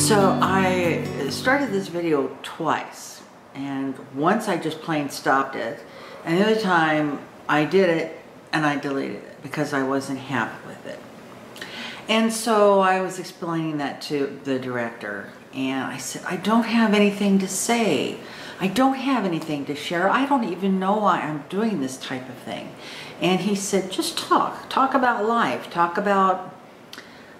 So I started this video twice, and once I just plain stopped it, and the other time I did it and I deleted it because I wasn't happy with it. And so I was explaining that to the director, and I said, I don't have anything to say. I don't have anything to share. I don't even know why I'm doing this type of thing. And he said, just talk about life, talk about,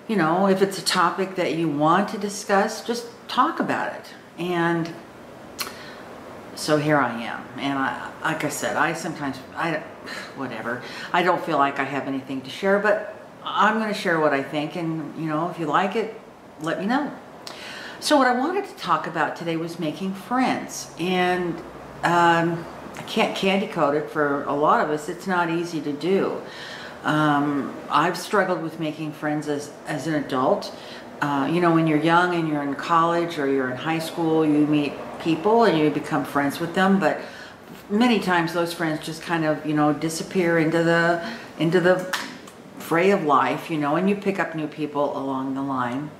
you know, if it's a topic that you want to discuss, just talk about it. And so here I am. And like I said, whatever. I don't feel like I have anything to share, but I'm going to share what I think. And, you know, if you like it, let me know. So what I wanted to talk about today was making friends. And I can't candy coat it. For a lot of us, it's not easy to do. I've struggled with making friends as an adult. You know, when you're young and you're in college or you're in high school, you meet people and you become friends with them, but many times those friends just kind of, you know, disappear into the fray of life, you know, and you pick up new people along the line.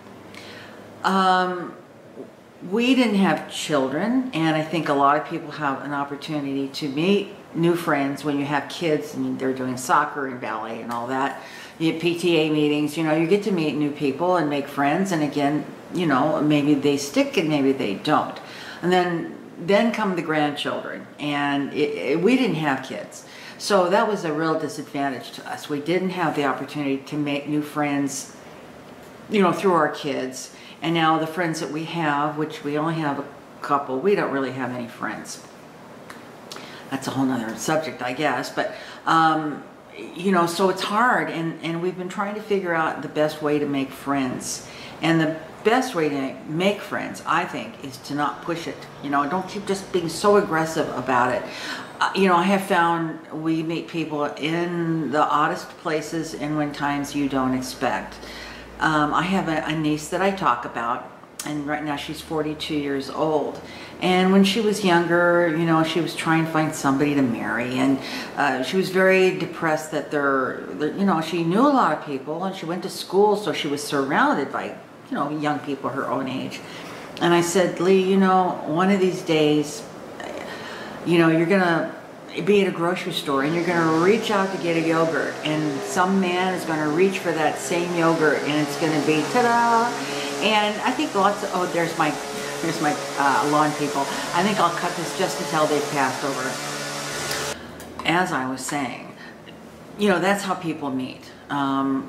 We didn't have children, and I think a lot of people have an opportunity to meet new friends when you have kids and they're doing soccer and ballet and all that. You get PTA meetings, you know, you get to meet new people and make friends, and again, you know, maybe they stick and maybe they don't. And then come the grandchildren, and we didn't have kids. So that was a real disadvantage to us. We didn't have the opportunity to make new friends, you know, through our kids. And now the friends that we have, which we only have a couple, we don't really have any friends. That's a whole nother subject, I guess. But, you know, so it's hard. And we've been trying to figure out the best way to make friends. And the best way to make friends, I think, is to not push it. You know, don't keep just being so aggressive about it. You know, I have found we meet people in the oddest places and when times you don't expect. I have a niece that I talk about, and right now she's 42 years old. And when she was younger, you know, she was trying to find somebody to marry, and she was very depressed that you know, she knew a lot of people, and she went to school, so she was surrounded by, you know, young people her own age. And I said, Lee, you know, one of these days, you know, you're gonna be at a grocery store and you're gonna reach out to get a yogurt, and some man is gonna reach for that same yogurt, and it's gonna be ta-da. And I think lots of, oh, there's my lawn people. I think I'll cut this just until they've passed over. As I was saying, you know, that's how people meet.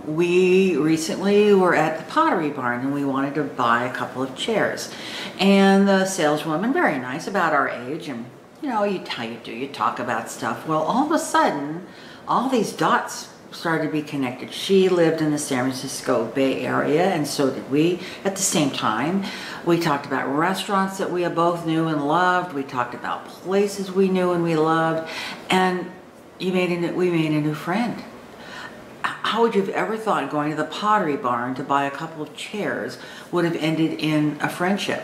We recently were at the Pottery Barn and we wanted to buy a couple of chairs. And the saleswoman, very nice, about our age, and you know, how you do, you talk about stuff. Well, all of a sudden, all these dots started to be connected. She lived in the San Francisco Bay Area, and so did we at the same time. We talked about restaurants that we both knew and loved. We talked about places we knew and we loved. And we made a new friend. How would you have ever thought going to the Pottery Barn to buy a couple of chairs would have ended in a friendship?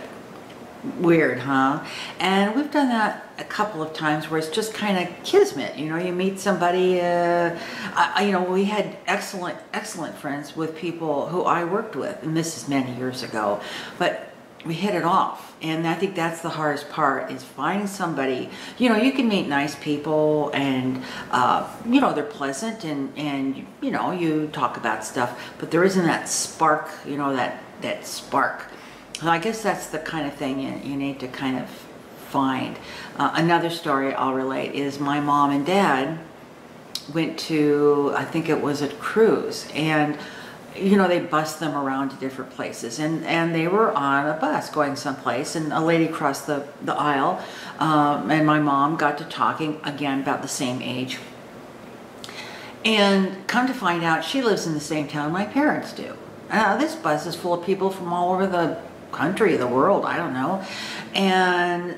Weird, huh? And we've done that a couple of times where it's just kind of kismet. You know, you meet somebody, you know, we had excellent friends with people who I worked with, and this is many years ago, but we hit it off. And I think that's the hardest part, is finding somebody. You know, you can meet nice people and, you know, they're pleasant and, you know, you talk about stuff, but there isn't that spark, you know, that spark. So I guess that's the kind of thing you need to kind of find. Another story I'll relate is my mom and dad went to, I think it was a cruise, and you know, they bussed them around to different places, and they were on a bus going someplace, and a lady crossed the aisle, and my mom got to talking again about the same age. And come to find out, she lives in the same town my parents do. This bus is full of people from all over the country, the world, I don't know, and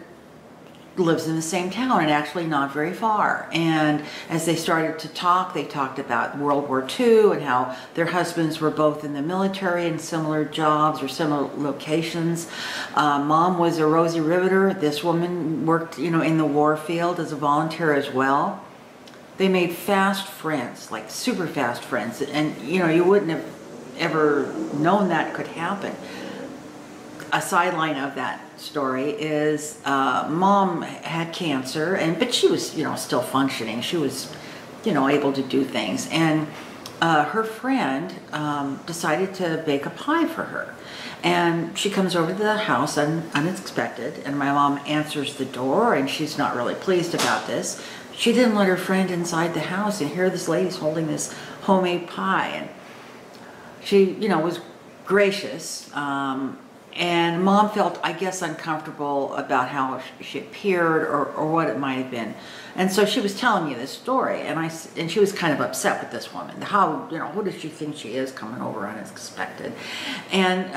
lives in the same town, and actually not very far. And as they started to talk, they talked about World War II and how their husbands were both in the military in similar jobs or similar locations. Mom was a Rosie Riveter. This woman worked, you know, in the war field as a volunteer as well. They made fast friends, like super fast friends, and you know, you wouldn't have ever known that could happen. a sideline of that story is mom had cancer, but she was, still functioning. She was, able to do things. And her friend decided to bake a pie for her. And she comes over to the house unexpected, and my mom answers the door, and she's not really pleased about this. She didn't let her friend inside the house, and here this lady's holding this homemade pie. And she, was gracious. And mom felt, I guess, uncomfortable about how she appeared or what it might have been. And so she was telling me this story, and she was kind of upset with this woman. How, who does she think she is coming over unexpected? And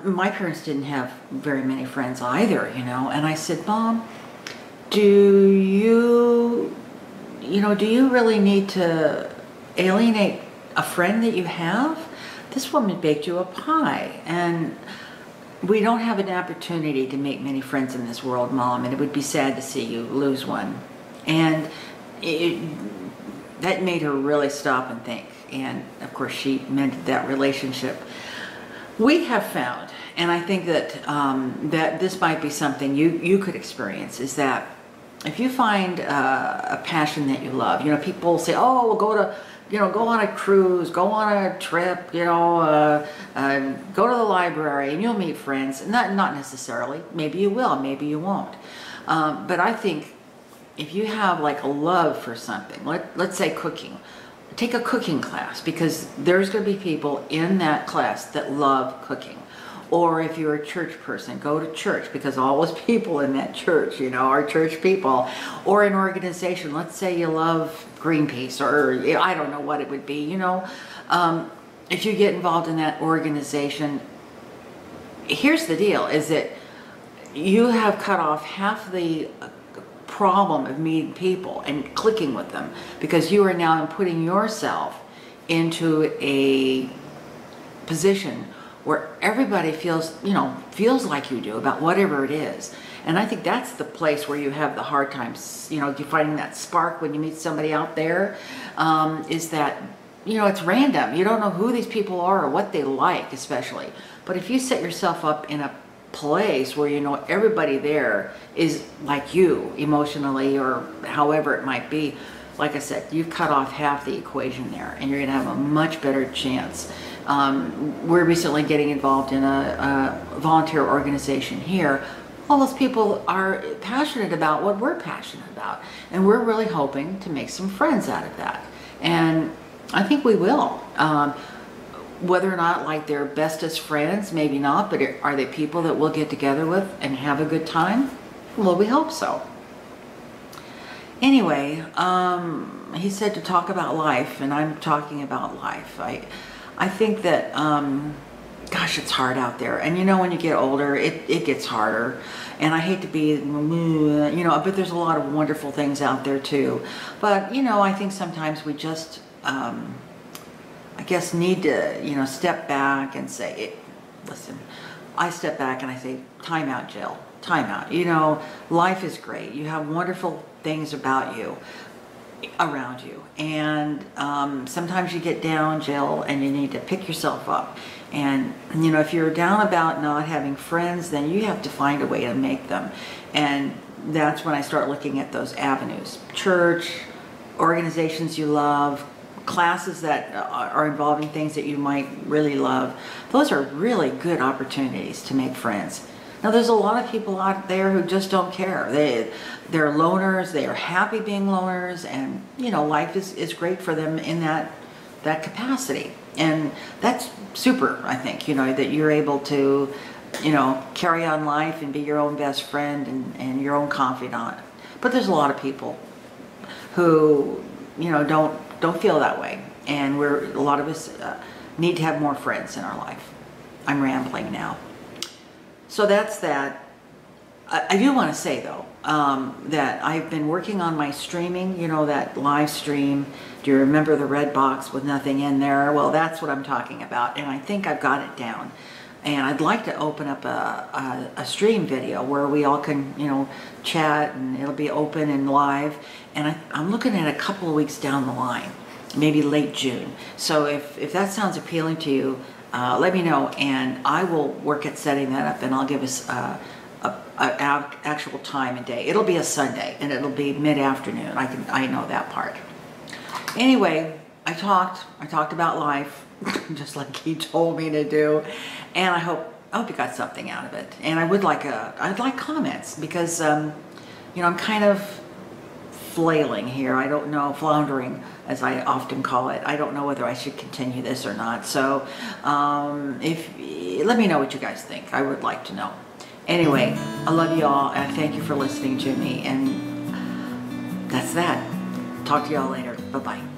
my parents didn't have very many friends either, And I said, Mom, do you really need to alienate a friend that you have? This woman baked you a pie, and we don't have an opportunity to make many friends in this world, Mom, and it would be sad to see you lose one. And that made her really stop and think. And of course, she mended that relationship. We have found, and I think that that this might be something you could experience, is that if you find a passion that you love, people say, oh, we'll go to, go on a cruise, go on a trip, go to the library, and you'll meet friends. Not necessarily. Maybe you will, maybe you won't. But I think if you have like a love for something, let's say cooking, take a cooking class, because there's going to be people in that class that love cooking. Or if you're a church person, go to church, because all those people in that church, are church people. Or an organization, let's say you love Greenpeace, or I don't know what it would be, if you get involved in that organization, here's the deal, is that you have cut off half the problem of meeting people and clicking with them, because you are now putting yourself into a position where everybody feels like you do about whatever it is. And I think that's the place where you have the hard times, finding that spark when you meet somebody out there, is that, it's random. You don't know who these people are or what they like, especially. But if you set yourself up in a place where everybody there is like you emotionally, or however it might be, like I said, you've cut off half the equation there, and you're going to have a much better chance. We're recently getting involved in a volunteer organization here. All those people are passionate about what we're passionate about, and we're really hoping to make some friends out of that. And I think we will. Whether or not like they're bestest friends, maybe not, but are they people that we'll get together with and have a good time? Well, we hope so. Anyway, he said to talk about life, and I'm talking about life. I think that, gosh, it's hard out there. And when you get older, it gets harder. And I hate to be, but there's a lot of wonderful things out there too. But, I think sometimes we just, I guess, need to, step back and say, listen, I step back and I say, time out, Jill, time out. Life is great. You have wonderful things about you, around you. And sometimes you get down, Jill, and you need to pick yourself up. And, if you're down about not having friends, then you have to find a way to make them. And that's when I start looking at those avenues. Church, organizations you love, classes that are involving things that you might really love. Those are really good opportunities to make friends. Now, there's a lot of people out there who just don't care. They're loners. They are happy being loners, and life is great for them in that capacity. And that's super, I think, that you're able to, carry on life and be your own best friend and your own confidant. But there's a lot of people who, don't feel that way, and a lot of us need to have more friends in our life. I'm rambling now. So that's that. I do want to say, though, that I've been working on my streaming, that live stream. Do you remember the red box with nothing in there? Well, that's what I'm talking about, and I think I've got it down. And I'd like to open up a stream video where we all can, chat, and it'll be open and live. And I'm looking at a couple of weeks down the line, maybe late June. So if that sounds appealing to you, let me know, and I will work at setting that up, and I'll give us actual time and day. It'll be a Sunday, and it'll be mid-afternoon. I know that part. Anyway, I talked about life, just like he told me to do, and I hope you got something out of it. And I'd like comments, because you know, I'm kind of flailing here. I don't know, floundering, as I often call it. I don't know whether I should continue this or not. So let me know what you guys think. I would like to know. Anyway, I love you all, and thank you for listening to me, and that's that. Talk to y'all later. Bye-bye.